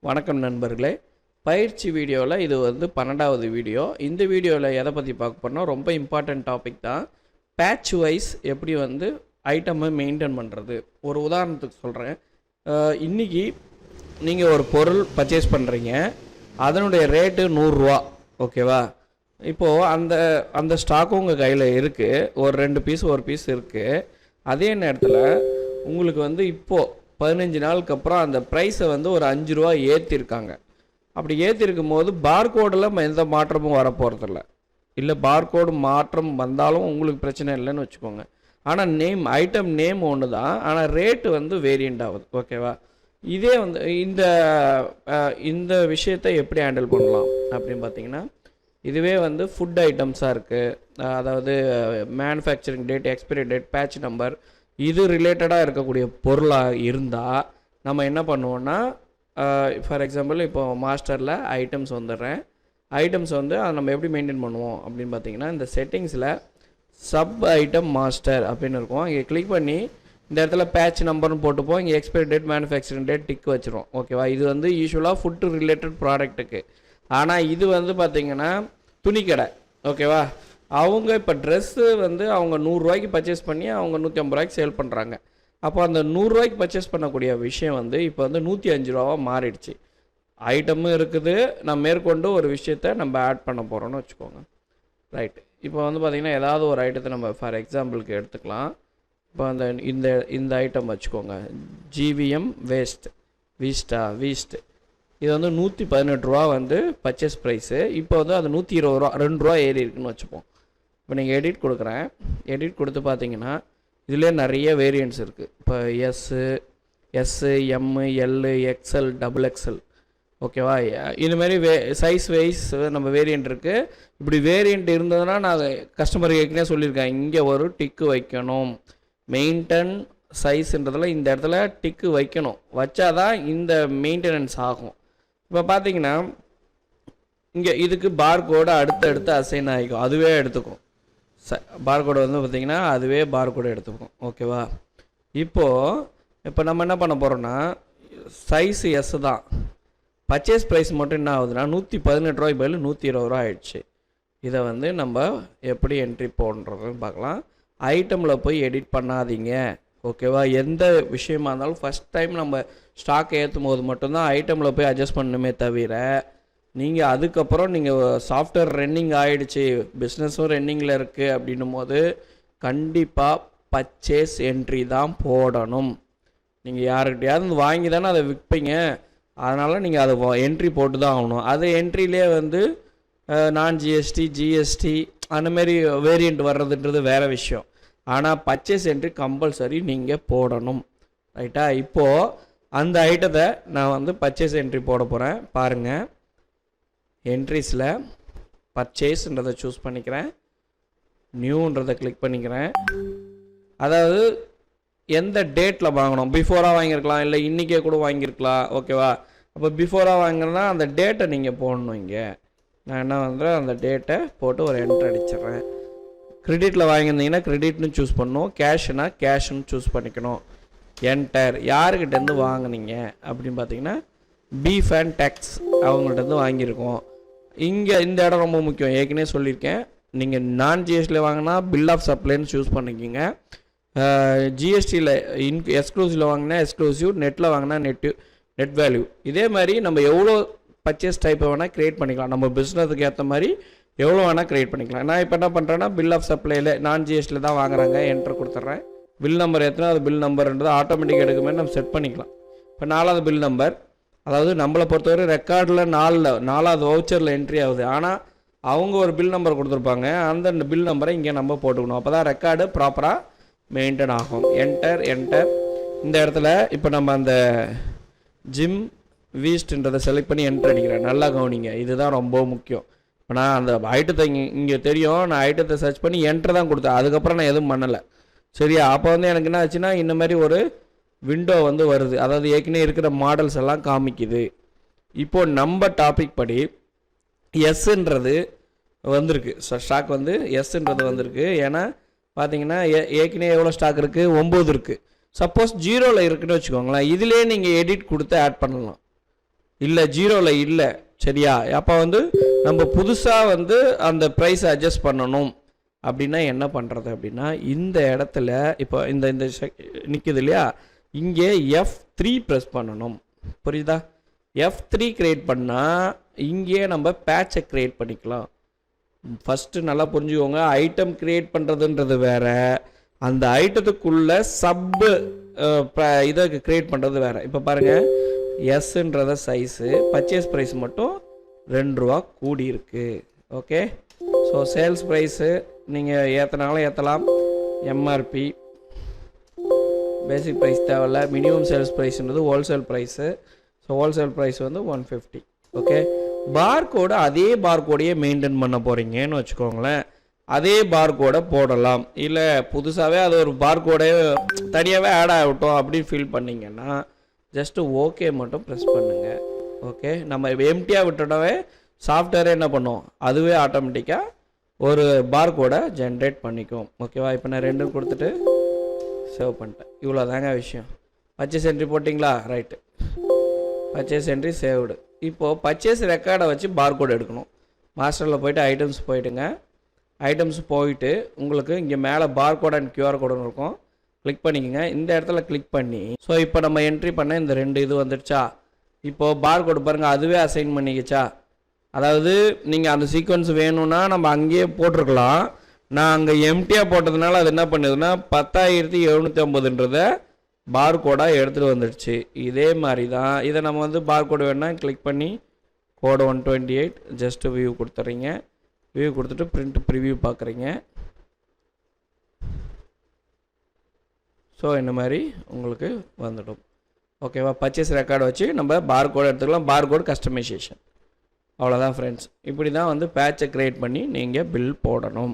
வணக்கம் நண்பர்களே. பயிற்சி வீடியோவில் இது வந்து 12வது வீடியோ. இந்த வீடியோவில் எதை பற்றி பார்க்க போறோம்னா ரொம்ப இம்பார்ட்டன்ட் டாபிக் தான். பேட்ச் வைஸ் எப்படி வந்து ஐட்டமை மெயின்டைன் பண்ணுறது. ஒரு உதாரணத்துக்கு சொல்கிறேன். இன்றைக்கி நீங்கள் ஒரு பொருள் பர்ச்சேஸ் பண்ணுறீங்க, அதனுடைய ரேட்டு 100 ரூபா, ஓகேவா? இப்போது அந்த ஸ்டாக்கும் உங்கள் கையில் இருக்குது, ஒரு 2 பீஸ் ஒரு பீஸ் இருக்குது. அதே நேரத்தில் உங்களுக்கு வந்து இப்போது 15 நாளுக்கு அப்புறம் அந்த ப்ரைஸை வந்து ஒரு 5 ரூபா ஏற்றிருக்காங்க. அப்படி ஏற்றிருக்கும் போது பார்கோடில் எந்த மாற்றமும் வரப்போகிறதில்ல. இல்லை பார்கோடு மாற்றம் வந்தாலும் உங்களுக்கு பிரச்சனை இல்லைன்னு வச்சுக்கோங்க. ஆனால் ஐட்டம் நேம் ஒன்று தான், ஆனால் ரேட்டு வந்து வேரியண்ட் ஆகுது, ஓகேவா? இதே வந்து இந்த விஷயத்தை எப்படி ஹேண்டில் பண்ணலாம் அப்படின்னு பார்த்தீங்கன்னா, இதுவே வந்து ஃபுட் ஐட்டம்ஸாக இருக்குது. அதாவது manufacturing date, expiry date, batch number, இது ரிலேட்டடாக இருக்கக்கூடிய பொருளாக இருந்தால் நம்ம என்ன பண்ணுவோன்னா, ஃபார் எக்ஸாம்பிள் இப்போ மாஸ்டரில் ஐட்டம்ஸ் வந்துடுறேன். ஐட்டம்ஸ் வந்து அதை நம்ம எப்படி மெயின்டைன் பண்ணுவோம் அப்படின்னு பார்த்தீங்கன்னா, இந்த செட்டிங்ஸில் சப் ஐட்டம் மாஸ்டர் அப்படின்னு இருக்கும். இங்கே கிளிக் பண்ணி இந்த இடத்துல பேட்ச் நம்பர்னு போட்டுப்போம். இங்கே expiry date, manufacturing date tick வச்சுருவோம், ஓகேவா? இது வந்து யூஸ்வலாக ஃபுட்டு ரிலேட்டட் ப்ராடக்ட்டுக்கு. ஆனால் இது வந்து பார்த்திங்கன்னா துணிக்கடை, ஓகேவா? அவங்க இப்போ ட்ரெஸ்ஸு வந்து அவங்க 100 ரூபாய்க்கு பர்ச்சேஸ் பண்ணி அவங்க 150 ரூபாய்க்கு சேல் பண்ணுறாங்க. அப்போ அந்த 100 ரூபாய்க்கு பர்ச்சேஸ் பண்ணக்கூடிய விஷயம் வந்து இப்போ வந்து 105 ரூபாவாக மாறிடுச்சு. ஐட்டமும் இருக்குது, நம்ம மேற்கொண்டு ஒரு விஷயத்த நம்ம ஆட் பண்ண போகிறோன்னு வச்சுக்கோங்க. ரைட். இப்போ வந்து பார்த்திங்கன்னா ஏதாவது ஒரு ஐட்டத்தை நம்ம ஃபார் எக்ஸாம்பிளுக்கு எடுத்துக்கலாம். இப்போ இந்த ஐட்டம் வச்சுக்கோங்க, ஜிவிஎம் வீஸ்ட். இது வந்து 118 ரூபா வந்து பர்ச்சேஸ் ப்ரைஸு. இப்போ வந்து அது 120 ரூபா, 2 ரூபா ஏறி இருக்குன்னு வச்சுப்போம். இப்போ நீங்கள் எடிட் கொடுக்குறேன். எடிட் கொடுத்து பார்த்தீங்கன்னா இதிலே நிறைய வேரியண்ட்ஸ் இருக்குது. இப்போ எஸ்ஸு, எம்மு, எல்லு, எக்ஸ்எல், XXL, ஓகேவா? இதுமாரி சைஸ் வைஸ் நம்ம வேரியண்ட் இருக்குது. இப்படி வேரியண்ட் இருந்ததுன்னா நான் கஸ்டமருக்கு ஏற்கனவே சொல்லியிருக்கேன், இங்கே ஒரு டிக்கு வைக்கணும். மெயின்டைன் சைஸுன்றதில் இந்த இடத்துல டிக்கு வைக்கணும். வச்சாதான் இந்த மெயின்டெனன்ஸ் ஆகும். இப்போ பார்த்தீங்கன்னா இங்கே இதுக்கு பார்கோடு அடுத்து அசைன் ஆகிக்கும், அதுவே எடுத்துக்கும். பார்கோடு வந்து பார்த்திங்கன்னா அதுவே பார்கோடு எடுத்துக்கும், ஓகேவா? இப்போ நம்ம என்ன பண்ண போகிறோன்னா, சைஸு எஸ் தான், பர்ச்சேஸ் ப்ரைஸ் மட்டும் என்ன ஆகுதுன்னா 118 ரூபாய் பதில் 120 ரூபா ஆகிடுச்சு. இதை வந்து நம்ம எப்படி என்ட்ரி போடுறதுன்னு பார்க்கலாம். ஐட்டமில் போய் எடிட் பண்ணாதீங்க, ஓகேவா? எந்த விஷயமா இருந்தாலும் ஃபஸ்ட் டைம் நம்ம ஸ்டாக் ஏற்றும் போது மட்டும்தான் ஐட்டமில் போய் அட்ஜஸ்ட் பண்ணணுமே தவிர, நீங்கள் அதுக்கப்புறம் நீங்கள் சாஃப்ட்வேர் ரன்னிங் ஆகிடுச்சு, பிஸ்னஸும் ரன்னிங்கில் இருக்குது அப்படின்னும் போது கண்டிப்பாக பர்ச்சேஸ் என்ட்ரி தான் போடணும். நீங்கள் யாருக்கிட்டையாவது வாங்கி தானே அதை விற்பீங்க, அதனால் நீங்கள் அதை என்ட்ரி போட்டு தான் ஆகணும். அது என்ட்ரிலே வந்து நான் ஜிஎஸ்டி அந்தமாரி வேரியண்ட் வர்றதுன்றது வேறு விஷயம். ஆனால் பர்ச்சேஸ் என்ட்ரி கம்பல்சரி நீங்கள் போடணும், ரைட்டா? இப்போது அந்த ஐட்டத்தை நான் வந்து பர்ச்சேஸ் என்ட்ரி போட போகிறேன். பாருங்கள், என்ட்ரிஸில் பர்ச்சேஸ்ன்றதை சூஸ் பண்ணிக்கிறேன், நியூன்றதை கிளிக் பண்ணிக்கிறேன். அதாவது எந்த டேட்டில் வாங்கணும், பிஃபோராக வாங்கியிருக்கலாம், இல்லை இன்றைக்கே கூட வாங்கியிருக்கலாம், ஓகேவா? அப்போ பிஃபோராக வாங்கினா அந்த டேட்டை நீங்கள் போடணும். இங்கே நான் என்ன பண்ணுறேன், அந்த டேட்டை போட்டு ஒரு என்ட்ரு அடிச்சிட்றேன். கிரெடிட்டில் வாங்கியிருந்தீங்கன்னா கிரெடிட்னு சூஸ் பண்ணணும், கேஷ்னா கேஷ்னு சூஸ் பண்ணிக்கணும். என்டர். யாருக்கிட்டேருந்து வாங்கினீங்க அப்படின்னு பார்த்தீங்கன்னா பீஃப் அண்ட் டேக்ஸ் அவங்கள்ட்டேருந்து வாங்கியிருக்கோம். இங்கே இந்த இடம் ரொம்ப முக்கியம், ஏற்கனவே சொல்லியிருக்கேன். நீங்கள் நான் ஜிஎஸ்டியில் வாங்கினா பில் ஆஃப் சப்ளைன்னு சூஸ் பண்ணிக்கிங்க. ஜிஎஸ்டியில் எக்ஸ்க்ளூசிவில் வாங்கினா எக்ஸ்க்ளூசிவ், நெட்டில் வாங்கினா நெட் வேல்யூ. இதே மாதிரி நம்ம எவ்வளோ பர்ச்சேஸ் டைப்பை வேணால் க்ரியேட் பண்ணிக்கலாம். நம்ம பிஸ்னஸுக்கு ஏற்ற மாதிரி எவ்வளோ வேணால் க்ரியேட் பண்ணிக்கலாம். நான் இப்போ என்ன பண்ணுறேன்னா பில் ஆஃப் சப்ளையில் நான் ஜிஎஸ்டியில் தான் வாங்குறாங்க, என்ட்ரு கொடுத்துட்றேன். பில் நம்பர் எத்தனை, அது பில் நம்பர்ன்றது ஆட்டோமேட்டிக் எடுக்குமே நம்ம செட் பண்ணிக்கலாம். இப்போ 4வது பில் நம்பர், அதாவது நம்மளை பொறுத்தவரை ரெக்கார்டில் 4வது வவுச்சரில் என்ட்ரி ஆகுது. ஆனால் அவங்க ஒரு பில் நம்பர் கொடுத்துருப்பாங்க, அந்த பில் நம்பரை இங்கே நம்ம போட்டுக்கணும். அப்போ தான் ரெக்கார்டு ப்ராப்பராக மெயின்டைன் ஆகும். என்டர். இந்த இடத்துல இப்போ நம்ம அந்த ஜிம் வீஸ்ட்ன்றதை செலக்ட் பண்ணி என்ட்ரு அடிக்கிறேன். நல்லா கவனிங்க, இதுதான் ரொம்ப முக்கியம். இப்போ நான் அந்த ஐட்டத்தை இங்கே தெரியும், நான் ஐட்டத்தை சர்ச் பண்ணி என்ட்ரு தான் கொடுத்தேன், அதுக்கப்புறம் நான் எதுவும் பண்ணலை, சரியா? அப்போ வந்து எனக்கு என்ன ஆச்சுன்னா இந்த மாதிரி ஒரு விண்டோ வந்து வருது, அதாவது ஏற்கனவே இருக்கிற மாடல்ஸ் எல்லாம் காமிக்குது. இப்போது நம்ம டாபிக் படி எஸ்ன்றது வந்திருக்கு, ஸ்டாக் வந்து எஸ்ன்றது வந்திருக்கு. ஏன்னா பார்த்தீங்கன்னா ஏற்கனவே எவ்வளோ ஸ்டாக் இருக்குது, 9 இருக்குது. சப்போஸ் 0ல் இருக்குன்னு வச்சுக்கோங்களேன், இதிலே நீங்கள் எடிட் கொடுத்து ஆட் பண்ணலாம். இல்லை ஜீரோவில் இல்லை, சரியா? அப்போ வந்து நம்ம புதுசாக வந்து அந்த ப்ரைஸை அட்ஜஸ்ட் பண்ணணும் அப்படின்னா என்ன பண்ணுறது அப்படின்னா, இந்த இடத்துல இப்போ இந்த இந்த நிற்குது இல்லையா, இங்கே F3 ப்ரெஸ் பண்ணணும். புரியுதா? F3 க்ரியேட் பண்ணால் இங்கே நம்ம பேட்சை க்ரியேட் பண்ணிக்கலாம். ஃபஸ்ட்டு நல்லா புரிஞ்சுக்கோங்க, ஐட்டம் க்ரியேட் பண்ணுறதுன்றது வேறு, அந்த ஐட்டத்துக்குள்ளே சப்பு இதை க்ரியேட் பண்ணுறது வேறு. இப்போ பாருங்கள், எஸ்ன்றத சைஸு, பர்ச்சேஸ் ப்ரைஸ் மட்டும் ₹2 கூடி இருக்குது. ஓகே, ஸோ சேல்ஸ் ப்ரைஸு நீங்கள் ஏற்றினாலும் ஏற்றலாம். எம்ஆர்பி பேசிக் ப்ரைஸ் தேவையில்ல. மினிமம் சேல்ஸ் ப்ரைஸ்ன்றது wholesale price. So wholesale price வந்து 150. ஓகே, பார்கோடை அதே பார்கோடையே மெயின்டைன் பண்ண போகிறீங்கன்னு வச்சுக்கோங்களேன். அதே பார்கோடை போடலாம், இல்லை புதுசாகவே அது ஒரு பார்கோடே தனியாகவே ஆட் ஆகட்டும் அப்படின்னு ஃபீல் பண்ணிங்கன்னா ஜஸ்ட்டு ஓகே மட்டும் ப்ரெஸ் பண்ணுங்கள். ஓகே, நம்ம எம்டியாக விட்டுட்டவே சாஃப்ட்வேரே என்ன பண்ணும், அதுவே ஆட்டோமேட்டிக்காக ஒரு பார்கோடை ஜென்ரேட் பண்ணிக்கும். ஓகேவா? இப்போ நான் 2 கொடுத்துட்டு சேவ் பண்ணிட்டேன். இவ்வளோ தாங்க விஷயம். பர்ச்சேஸ் என்ட்ரி போட்டிங்களா? Right, purchase entry saved. இப்போது பர்ச்சேஸ் ரெக்கார்டை வச்சு பார்கோடு எடுக்கணும். மாஸ்டரில் போய்ட்டு ஐட்டம்ஸ் போயிட்டுங்க, ஐட்டம்ஸ் போயிட்டு உங்களுக்கு இங்கே மேலே பார்கோட் அண்ட் QR கோடுன்னு இருக்கும், கிளிக் பண்ணிக்கோங்க. இந்த இடத்துல கிளிக் பண்ணி ஸோ இப்போ நம்ம என்ட்ரி பண்ண இந்த 2 இது வந்துடுச்சா? இப்போது பார்கோடு பாருங்கள், அதுவே அசைன் பண்ணிக்கிச்சா? அதாவது நீங்கள் அந்த சீக்வன்ஸ் வேணும்னா நம்ம அங்கேயே போட்டிருக்கலாம். நான் அங்கே எம்டியாக போட்டதுனால அது என்ன பண்ணுதுன்னா 10,750ன்றதை பார்கோடாக எடுத்துகிட்டு வந்துடுச்சு. இதே மாதிரி தான் இதை நம்ம வந்து பார்கோடு வேணால் கிளிக் பண்ணி கோடு 128 ஜஸ்ட்டு வியூ கொடுத்துட்றீங்க. வியூ கொடுத்துட்டு பிரிண்ட் ப்ரிவியூ பார்க்குறீங்க. ஸோ இந்த மாதிரி உங்களுக்கு வந்துடும். ஓகேவா? பர்ச்சேஸ் ரெக்கார்டு வச்சு நம்ம பார்கோடு எடுத்துக்கலாம். Barcode customisation. அவ்வளோதான் ஃப்ரெண்ட்ஸ். இப்படி தான் வந்து பேட்சை க்ரியேட் பண்ணி நீங்கள் பில் போடணும்.